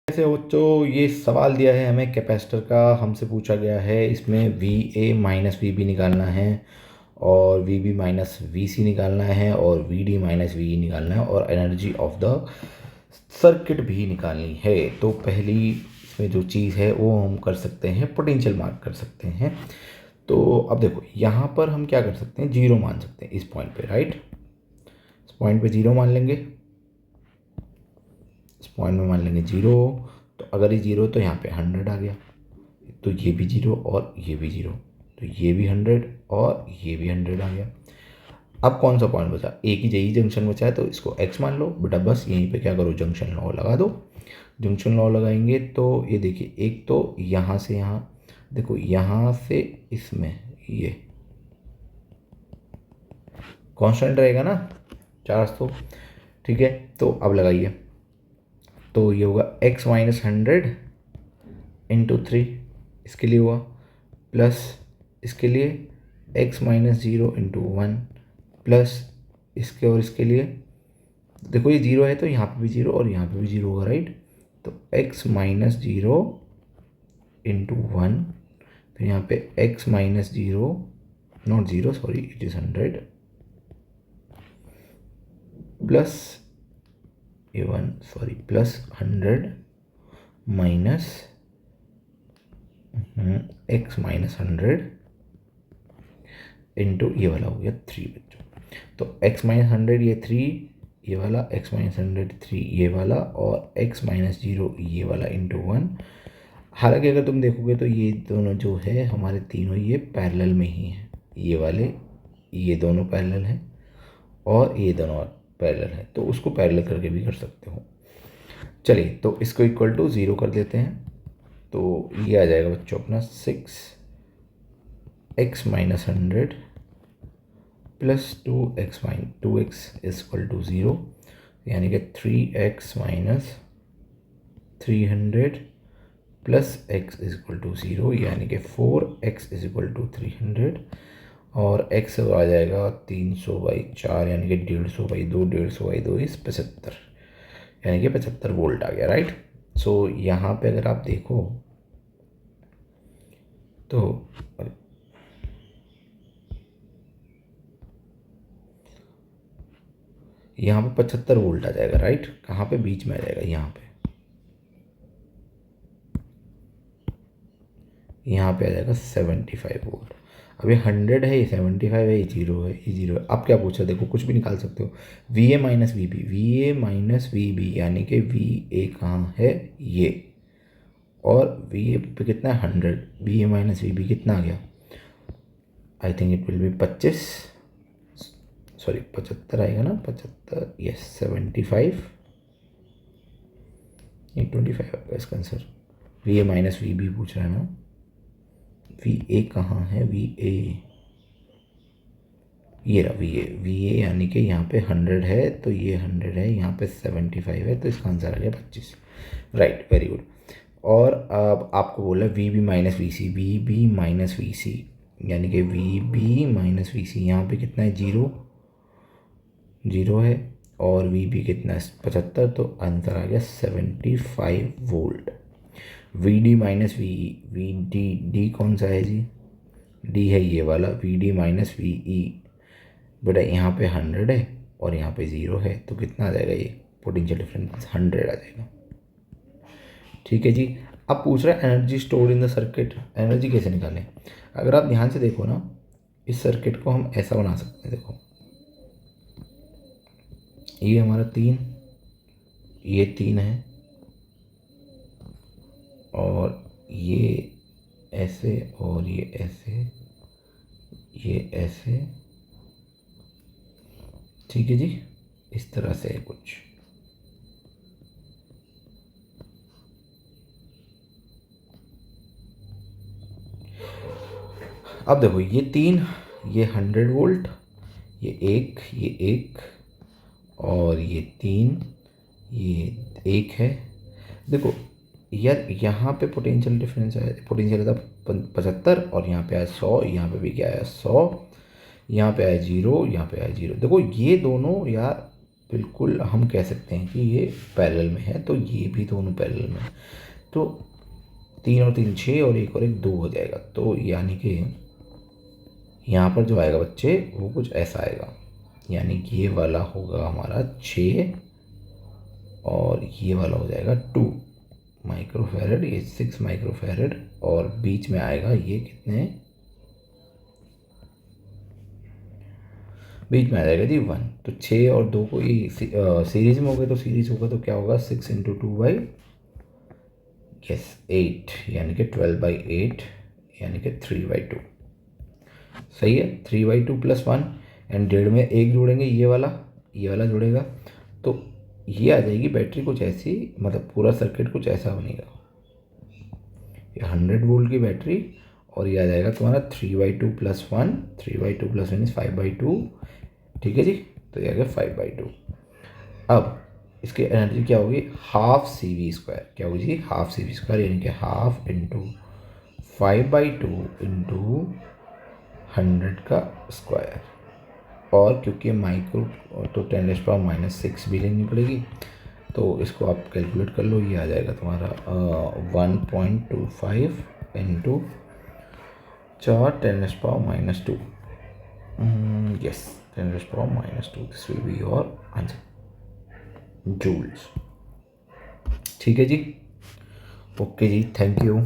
ऐसे बच्चों ये सवाल दिया है हमें कैपेसिटर का, हमसे पूछा गया है इसमें V A minus V B निकालना है और V B minus V C निकालना है और V D minus V E निकालना है और एनर्जी ऑफ द सर्किट भी निकालनी है। तो पहली इसमें जो चीज़ है वो हम कर सकते हैं, पोटेंशियल मार्क कर सकते हैं। तो अब देखो यहाँ पर हम क्या कर सकते हैं, जीरो मान सकते हैं इस पॉइंट पे, राइट। इस पॉइंट पे जीरो मान लेंगे, इस पॉइंट में मान लेंगे जीरो। तो अगर ये जीरो तो यहाँ पे 100 आ गया, तो ये भी जीरो और ये भी जीरो, तो ये भी 100 और ये भी 100 आ गया। अब कौन सा पॉइंट बचा, एक ही यही जंक्शन बचा है, तो इसको x मान लो बेटा, बस यहीं पे क्या करो, जंक्शन लॉ लगा दो। जंक्शन लॉ लगाएंगे तो ये देखिए, एक तो यहाँ से यहाँ देखो, यहाँ से इसमें ये कांस्टेंट रहेगा ना चार्ज, तो ठीक है। तो अब लगाइए, तो ये होगा x माइनस 100 इंटू 3, इसके लिए हुआ, प्लस इसके लिए x माइनस 0 इंटू 1, प्लस इसके और इसके लिए देखो ये जीरो है तो यहाँ पे भी जीरो और यहाँ पे भी जीरो होगा, राइट। तो x माइनस 0 इंटू 1, फिर यहाँ पे x minus 0, not 0 sorry, it is 100, plus ये 1 sorry, plus 100 minus x minus 100 into ये वाला हो गया 3 बच्चों। तो x माइनस 100 ये 3 ये वाला, x माइनस 100 3 ये वाला और x माइनस 0 ये वाला इंटू 1। हालांकि अगर तुम देखोगे तो ये दोनों जो है हमारे तीनों ये पैरेलल में ही हैं, ये वाले ये दोनों पैरेलल हैं और ये दोनों पैरेलल है, तो उसको पैरेलल करके भी कर सकते हो। चलिए तो इसको इक्वल टू 0 कर देते हैं, तो ये आ जाएगा बच्चों अपना 6x minus 100 plus 2x is equal to 0, यानी कि 3x minus 300 plus x is equal to 0, यानी कि 4x इज इक्वल टू 300 और x आ जाएगा 300/4, यानी कि 150/2, 150/2 इस 75, यानी कि 75 वोल्ट आ गया, राइट। सो यहाँ पे अगर आप देखो तो यहाँ पे 75 वोल्ट आ जाएगा, राइट। कहाँ पे, बीच में आ जाएगा, यहाँ पे आ जाएगा 75 वोल्ट। अब ये 100 है, ये 75 है, ये जीरो है, ये जीरो है। अब क्या पूछा, देखो कुछ भी निकाल सकते हो, V A minus V B, V A minus V B, यानी कि वी ए कहाँ है, ये, और वी ए पे कितना है 100, V A minus V B कितना आ गया, I think it will be 25 sorry 75 आएगा ना, 75 यस 75, ये 25 आएगा इसका answer. V A minus V B पूछ रहा है ना, वी ए कहाँ है, वी ए ये रहा, वी ए यानी कि यहाँ पे 100 है तो ये 100 है, यहाँ पे 75 है, तो इसका आंसर आ गया 25, राइट, वेरी गुड। और अब आपको बोला V B minus V C, V B minus V C, यानी कि V B minus V C, यहाँ पे कितना है, जीरो है, और वी बी कितना है 75, तो आंसर आ गया 75 volt. V D minus V E, V D, D कौन सा है जी, डी है ये वाला, V D minus V E, बेटा यहाँ पे 100 है और यहाँ पे 0 है, तो कितना आ जाएगा, ये पोटेंशियल डिफरेंस 100 आ जाएगा, ठीक है जी। अब पूछ रहा है energy store in the circuit, energy कैसे निकालें। अगर आप ध्यान से देखो ना, इस सर्किट को हम ऐसा बना सकते हैं, देखो ये हमारा 3, ये 3 है और ये ऐसे और ये ऐसे, ये ऐसे, ठीक है जी, इस तरह से है कुछ। अब देखो ये 3, ये 100 वोल्ट, ये एक और ये 3, ये 1 है। देखो यार यहाँ पे पोटेंशियल डिफरेंस है, पोटेंशियल था 75 और यहाँ पे आया 100, यहाँ पे भी क्या आया 100, यहाँ पे आया 0, यहाँ पे आया 0। देखो ये दोनों यार बिल्कुल हम कह सकते हैं कि ये पैरेलल में है, तो ये भी दोनों पैरेलल में है। तो 3 और 3 6 और 1 और 1 2 हो जाएगा। तो यानी कि यहाँ पर जो आएगा बच्चे वो कुछ ऐसा आएगा, यानी कि ये वाला होगा हमारा 6 और ये वाला हो जाएगा 2 माइक्रोफैरड, ये 6 माइक्रोफैरड, और बीच में आएगा ये कितने, बीच में आ जाएगा जी 1। तो 6 और 2 को ये सीरीज में हो गए, तो सीरीज होगा तो क्या होगा 6 इंटू 2 बाई यस 8, यानी कि 12/8, यानी कि 3/2। सही है, 3/2 प्लस 1, एंड डेढ़ में एक जोड़ेंगे, ये वाला जुड़ेगा, तो ये आ जाएगी बैटरी कुछ ऐसी, मतलब पूरा सर्किट कुछ ऐसा बनेगा। ये 100 वोल्ट की बैटरी, और ये आ जाएगा तुम्हारा 3/2 प्लस 1, 3/2 प्लस 1 इज 5/2। ठीक है जी, तो ये आ गया 5/2। अब इसकी एनर्जी क्या होगी, हाफ CV², क्या होगी जी, हाफ CV², यानी कि हाफ इंटू 5/2 इंटू 100 का स्क्वायर। और क्योंकि माइक्रो तो 10⁻⁻6 भी लेनी पड़ेगी, तो इसको आप कैलकुलेट कर लो, ये आ जाएगा तुम्हारा 1.25 into 4 10⁻²। Yes, 10⁻², this will be your answer, joules. ठीक है जी, ओके जी, थैंक यू।